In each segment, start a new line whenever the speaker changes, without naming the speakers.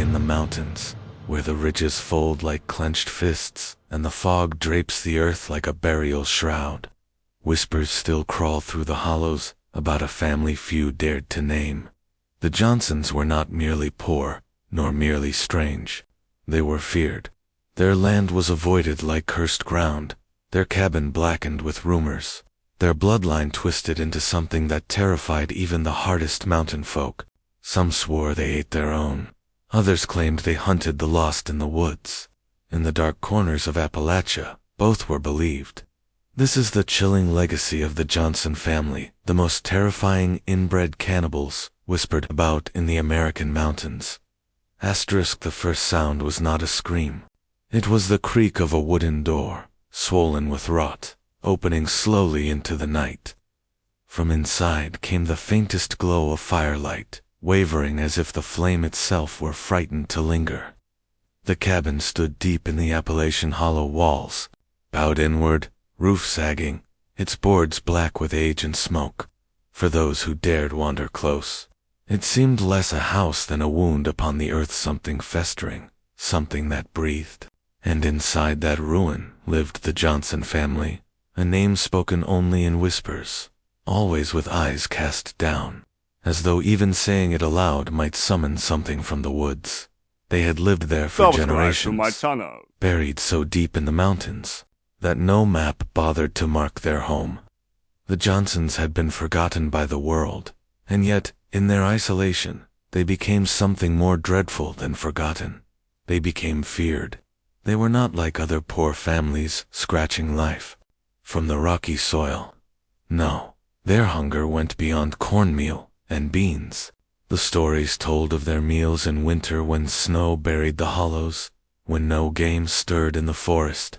in the mountains, where the ridges fold like clenched fists, and the fog drapes the earth like a burial shroud. Whispers still crawl through the hollows about a family few dared to name. The Johnsons were not merely poor, nor merely strange. They were feared. Their land was avoided like cursed ground, their cabin blackened with rumors, their bloodline twisted into something that terrified even the hardest mountain folk. Some swore they ate their own. Others claimed they hunted the lost in the woods. In the dark corners of Appalachia, both were believed. This is the chilling legacy of the Johnson family, the most terrifying inbred cannibals whispered about in the American mountains. The first sound was not a scream. It was the creak of a wooden door, swollen with rot, opening slowly into the night. From inside came the faintest glow of firelight, wavering as if the flame itself were frightened to linger. The cabin stood deep in the Appalachian hollow walls, bowed inward, roof sagging, its boards black with age and smoke. For those who dared wander close, it seemed less a house than a wound upon the earth, something festering, something that breathed. And inside that ruin lived the Johnson family, a name spoken only in whispers, always with eyes cast down, as though even saying it aloud might summon something from the woods. They had lived there for generations, buried so deep in the mountains that no map bothered to mark their home. The Johnsons had been forgotten by the world, and yet, in their isolation, they became something more dreadful than forgotten. They became feared. They were not like other poor families scratching life from the rocky soil. No, their hunger went beyond cornmeal and beans. The stories told of their meals in winter when snow buried the hollows, when no game stirred in the forest,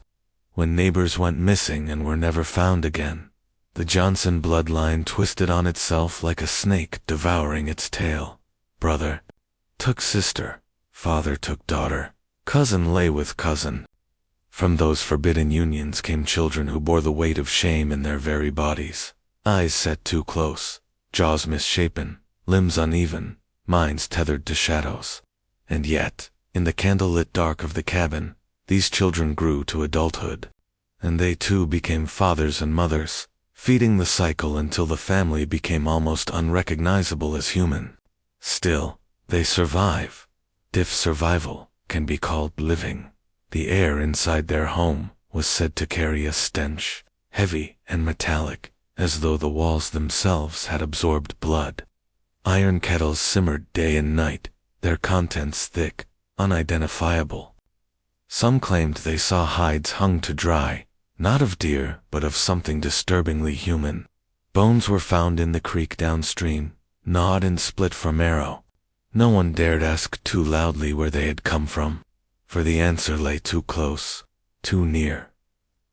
when neighbors went missing and were never found again. The Johnson bloodline twisted on itself like a snake devouring its tail. Brother took sister, father took daughter, cousin lay with cousin. From those forbidden unions came children who bore the weight of shame in their very bodies. Eyes set too close, jaws misshapen, limbs uneven, minds tethered to shadows. And yet, in the candlelit dark of the cabin, these children grew to adulthood. And they too became fathers and mothers, feeding the cycle until the family became almost unrecognizable as human. Still, they survive. If survival can be called living. The air inside their home was said to carry a stench, heavy and metallic, as though the walls themselves had absorbed blood. Iron kettles simmered day and night, their contents thick, unidentifiable. Some claimed they saw hides hung to dry, not of deer, but of something disturbingly human. Bones were found in the creek downstream, gnawed and split from marrow. No one dared ask too loudly where they had come from, for the answer lay too close, too near.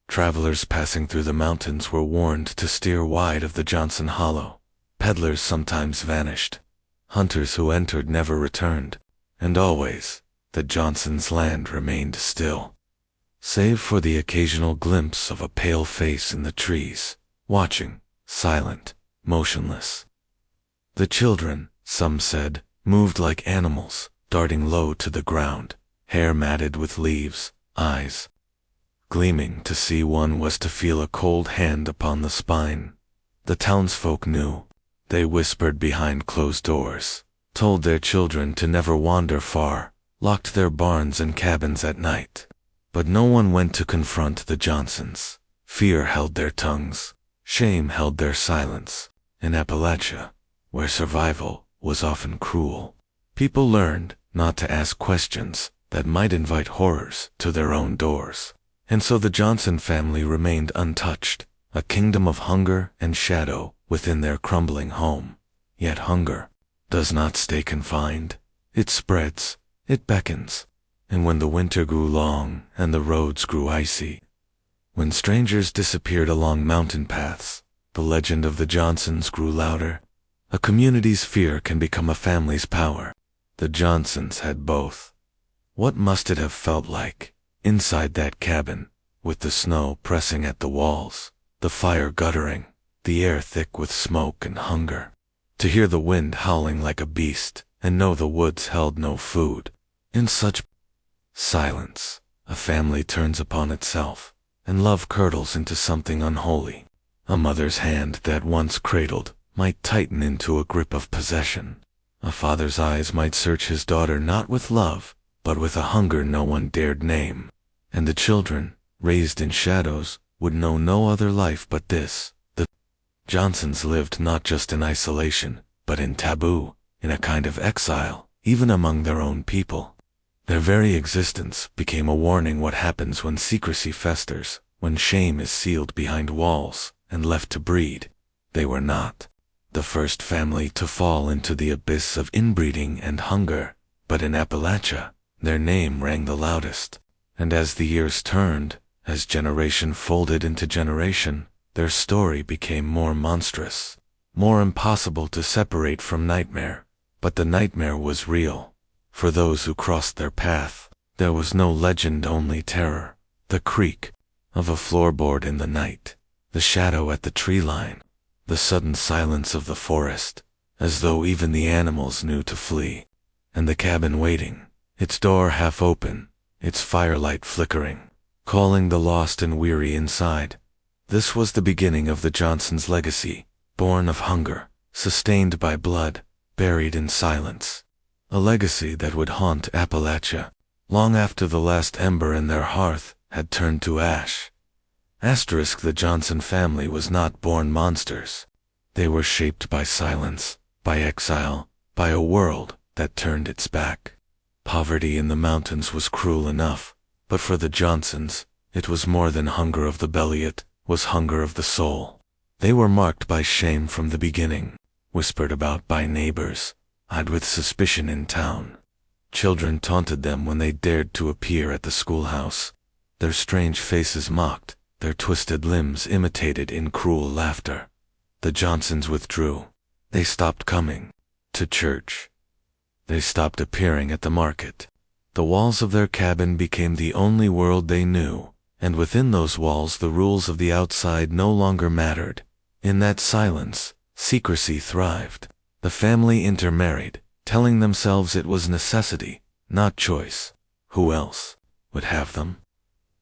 Travelers passing through the mountains were warned to steer wide of the Johnson Hollow. Peddlers sometimes vanished. Hunters who entered never returned, and always, the Johnsons' land remained still, save for the occasional glimpse of a pale face in the trees, watching, silent, motionless. The children, some said, moved like animals, darting low to the ground, hair matted with leaves, eyes gleaming. To see one was to feel a cold hand upon the spine. The townsfolk knew. They whispered behind closed doors, told their children to never wander far, locked their barns and cabins at night. But no one went to confront the Johnsons. Fear held their tongues. Shame held their silence. In Appalachia, where survival was often cruel, people learned not to ask questions that might invite horrors to their own doors. And so the Johnson family remained untouched, a kingdom of hunger and shadow within their crumbling home. Yet hunger does not stay confined. It spreads, it beckons. And when the winter grew long and the roads grew icy, when strangers disappeared along mountain paths, the legend of the Johnsons grew louder. A community's fear can become a family's power. The Johnsons had both. What must it have felt like, inside that cabin, with the snow pressing at the walls, the fire guttering, the air thick with smoke and hunger, to hear the wind howling like a beast, and know the woods held no food, In such silence, a family turns upon itself, and love curdles into something unholy. A mother's hand that once cradled might tighten into a grip of possession. A father's eyes might search his daughter not with love, but with a hunger no one dared name. And the children, raised in shadows, would know no other life but this. The Johnsons lived not just in isolation, but in taboo, in a kind of exile, even among their own people. Their very existence became a warning what happens when secrecy festers, when shame is sealed behind walls and left to breed. They were not the first family to fall into the abyss of inbreeding and hunger, but in Appalachia, their name rang the loudest. And as the years turned, as generation folded into generation, their story became more monstrous, more impossible to separate from nightmare. But the nightmare was real. For those who crossed their path, there was no legend, only terror. The creak of a floorboard in the night, the shadow at the tree line, the sudden silence of the forest, as though even the animals knew to flee. And the cabin waiting, its door half open, its firelight flickering, calling the lost and weary inside. This was the beginning of the Johnsons' legacy, born of hunger, sustained by blood, buried in silence. A legacy that would haunt Appalachia, long after the last ember in their hearth had turned to ash. The Johnson family was not born monsters. They were shaped by silence, by exile, by a world that turned its back. Poverty in the mountains was cruel enough, but for the Johnsons, it was more than hunger of the belly, it was hunger of the soul. They were marked by shame from the beginning, whispered about by neighbors, eyed with suspicion in town. Children taunted them when they dared to appear at the schoolhouse. Their strange faces mocked, their twisted limbs imitated in cruel laughter. The Johnsons withdrew. They stopped coming to church. They stopped appearing at the market. The walls of their cabin became the only world they knew, and within those walls the rules of the outside no longer mattered. In that silence, secrecy thrived. The family intermarried, telling themselves it was necessity, not choice. Who else would have them?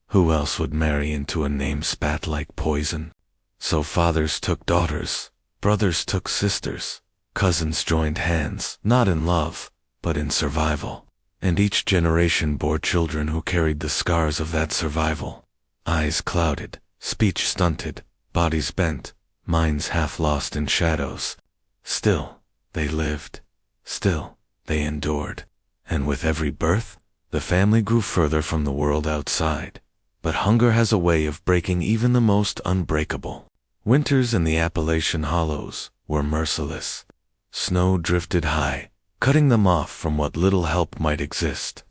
Who else would marry into a name spat like poison? So fathers took daughters, brothers took sisters, cousins joined hands, not in love, but in survival. And each generation bore children who carried the scars of that survival. Eyes clouded, speech stunted, bodies bent, minds half lost in shadows. Still, they lived. Still, they endured. And with every birth, the family grew further from the world outside. But hunger has a way of breaking even the most unbreakable. Winters in the Appalachian hollows were merciless. Snow drifted high, cutting them off from what little help might exist.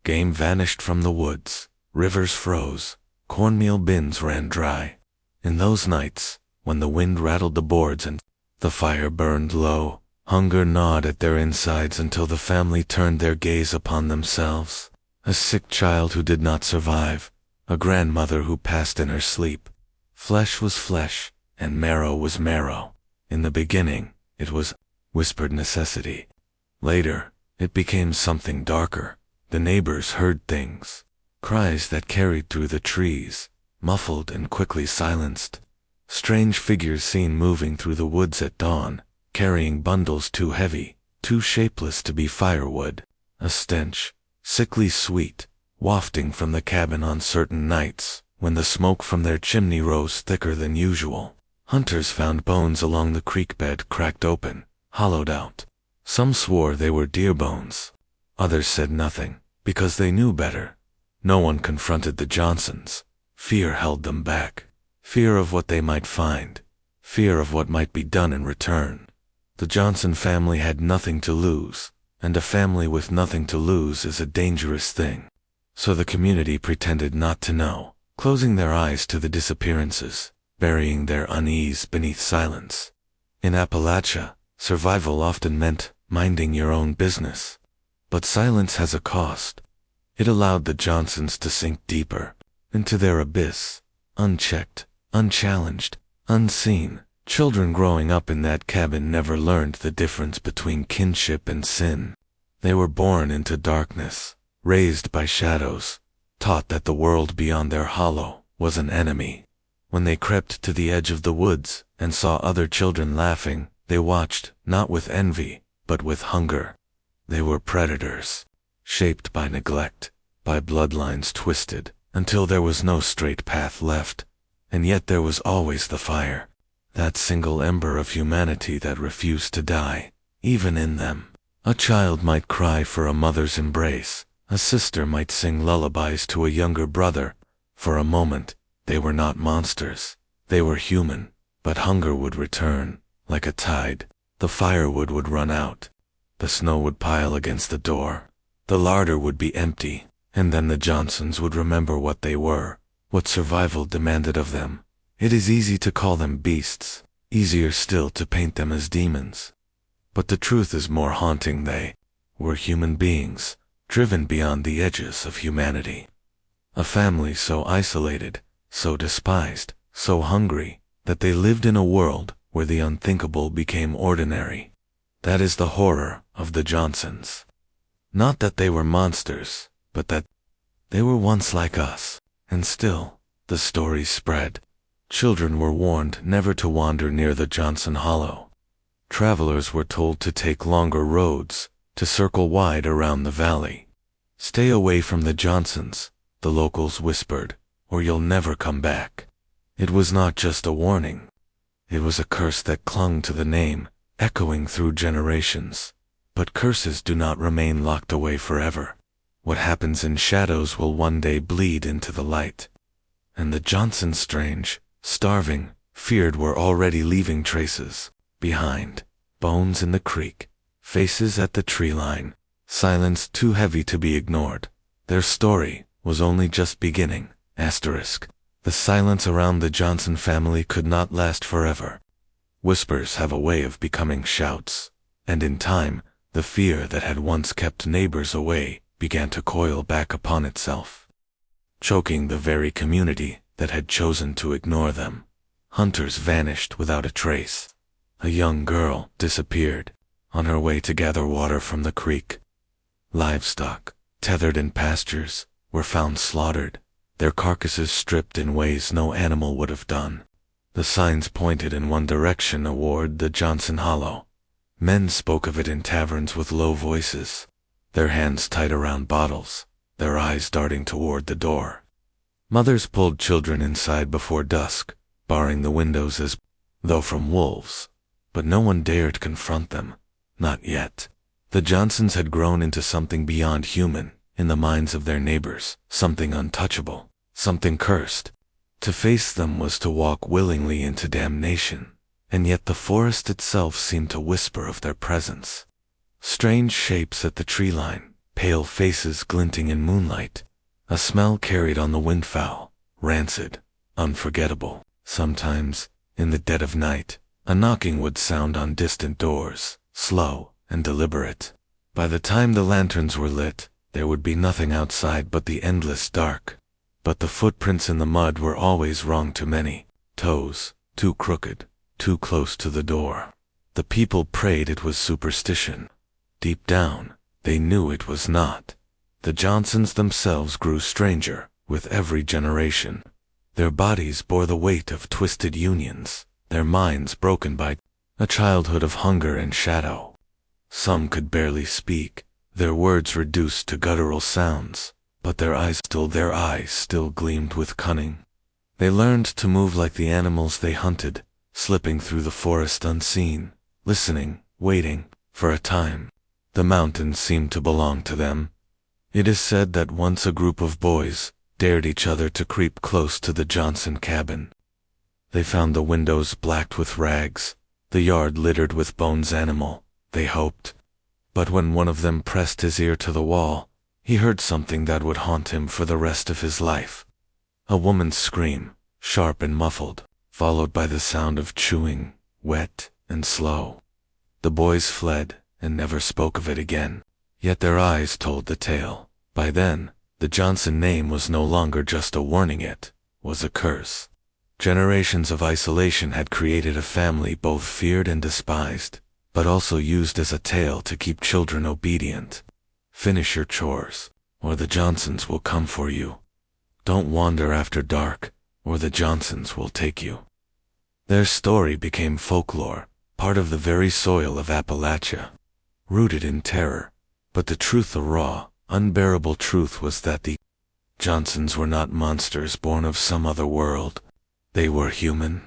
Game vanished from the woods, rivers froze, cornmeal bins ran dry. In those nights, when the wind rattled the boards and the fire burned low, hunger gnawed at their insides until the family turned their gaze upon themselves. A sick child who did not survive, a grandmother who passed in her sleep. Flesh was flesh, and marrow was marrow. In the beginning, it was whispered necessity. Later, it became something darker. The neighbors heard things, cries that carried through the trees, muffled and quickly silenced. Strange figures seen moving through the woods at dawn, carrying bundles too heavy, too shapeless to be firewood. A stench, sickly sweet, wafting from the cabin on certain nights, when the smoke from their chimney rose thicker than usual. Hunters found bones along the creek bed cracked open, hollowed out. Some swore they were deer bones. Others said nothing, because they knew better. No one confronted the Johnsons. Fear held them back. Fear of what they might find. Fear of what might be done in return. The Johnson family had nothing to lose, and a family with nothing to lose is a dangerous thing. So the community pretended not to know, closing their eyes to the disappearances, burying their unease beneath silence. In Appalachia, survival often meant minding your own business. But silence has a cost. It allowed the Johnsons to sink deeper into their abyss, unchecked, unchallenged, unseen. Children growing up in that cabin never learned the difference between kinship and sin. They were born into darkness, raised by shadows, taught that the world beyond their hollow was an enemy. When they crept to the edge of the woods and saw other children laughing, they watched, not with envy, but with hunger. They were predators, shaped by neglect, by bloodlines twisted, until there was no straight path left. And yet there was always the fire, that single ember of humanity that refused to die, even in them. A child might cry for a mother's embrace, a sister might sing lullabies to a younger brother. For a moment, they were not monsters, they were human, but hunger would return, like a tide. The firewood would run out, the snow would pile against the door, the larder would be empty, and then the Johnsons would remember what they were, what survival demanded of them. It is easy to call them beasts, easier still to paint them as demons. But the truth is more haunting. They were human beings, driven beyond the edges of humanity. A family so isolated, so despised, so hungry, that they lived in a world where the unthinkable became ordinary. That is the horror of the Johnsons. Not that they were monsters, but that they were once like us. And still, the stories spread. Children were warned never to wander near the Johnson Hollow. Travelers were told to take longer roads, to circle wide around the valley. Stay away from the Johnsons, the locals whispered, or you'll never come back. It was not just a warning. It was a curse that clung to the name, echoing through generations. But curses do not remain locked away forever. What happens in shadows will one day bleed into the light. And the Johnsons, strange, starving, feared, were already leaving traces behind. Bones in the creek, faces at the tree line, silence too heavy to be ignored. Their story was only just beginning. The silence around the Johnson family could not last forever. Whispers have a way of becoming shouts, and in time, the fear that had once kept neighbors away began to coil back upon itself, choking the very community that had chosen to ignore them. Hunters vanished without a trace. A young girl disappeared on her way to gather water from the creek. Livestock, tethered in pastures, were found slaughtered, their carcasses stripped in ways no animal would have done. The signs pointed in one direction toward the Johnson Hollow. Men spoke of it in taverns with low voices, their hands tight around bottles, their eyes darting toward the door. Mothers pulled children inside before dusk, barring the windows as though from wolves. But no one dared confront them. Not yet. The Johnsons had grown into something beyond human, in the minds of their neighbors, something untouchable, something cursed. To face them was to walk willingly into damnation, and yet the forest itself seemed to whisper of their presence. Strange shapes at the tree line, pale faces glinting in moonlight, a smell carried on the windfowl, rancid, unforgettable. Sometimes, in the dead of night, a knocking would sound on distant doors, slow and deliberate. By the time the lanterns were lit, there would be nothing outside but the endless dark. But the footprints in the mud were always wrong to many, toes, too crooked, too close to the door. The people prayed it was superstition. Deep down, they knew it was not. The Johnsons themselves grew stranger with every generation. Their bodies bore the weight of twisted unions, their minds broken by a childhood of hunger and shadow. Some could barely speak, their words reduced to guttural sounds, but their eyes still gleamed with cunning. They learned to move like the animals they hunted, slipping through the forest unseen, listening, waiting. For a time, the mountains seemed to belong to them. It is said that once a group of boys dared each other to creep close to the Johnson cabin. They found the windows blacked with rags, the yard littered with bones. Animal, they hoped. But when one of them pressed his ear to the wall, he heard something that would haunt him for the rest of his life. A woman's scream, sharp and muffled, followed by the sound of chewing, wet and slow. The boys fled and never spoke of it again. Yet their eyes told the tale. By then, the Johnson name was no longer just a warning, it was a curse. Generations of isolation had created a family both feared and despised, but also used as a tale to keep children obedient. Finish your chores. or the Johnsons will come for you. Don't wander after dark, or the Johnsons will take you. Their story became folklore, part of the very soil of Appalachia, rooted in terror. But the truth, the raw, unbearable truth, was that the Johnsons were not monsters born of some other world. They were human,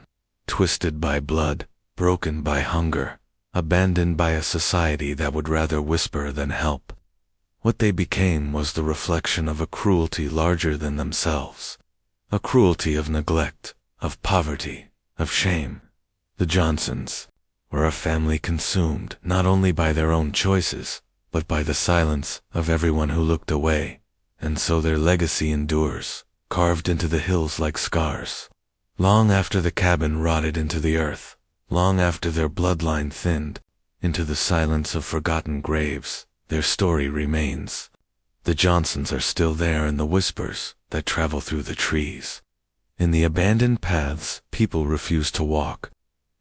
twisted by blood, broken by hunger, abandoned by a society that would rather whisper than help. What they became was the reflection of a cruelty larger than themselves, a cruelty of neglect, of poverty, of shame. The Johnsons were a family consumed not only by their own choices, but by the silence of everyone who looked away, and so their legacy endures, carved into the hills like scars. Long after the cabin rotted into the earth, long after their bloodline thinned into the silence of forgotten graves, their story remains. The Johnsons are still there in the whispers that travel through the trees, in the abandoned paths people refuse to walk,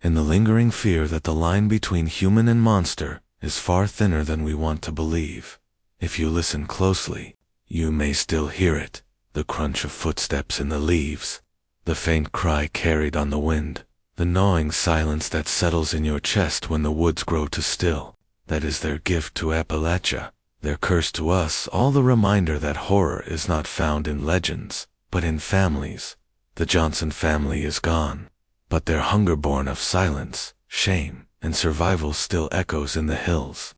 in the lingering fear that the line between human and monster is far thinner than we want to believe. If you listen closely, you may still hear it, the crunch of footsteps in the leaves, the faint cry carried on the wind, the gnawing silence that settles in your chest when the woods grow too still. That is their gift to Appalachia, their curse to us, all the reminder that horror is not found in legends, but in families. The Johnson family is gone, but their hunger born of silence, shame, and survival still echoes in the hills.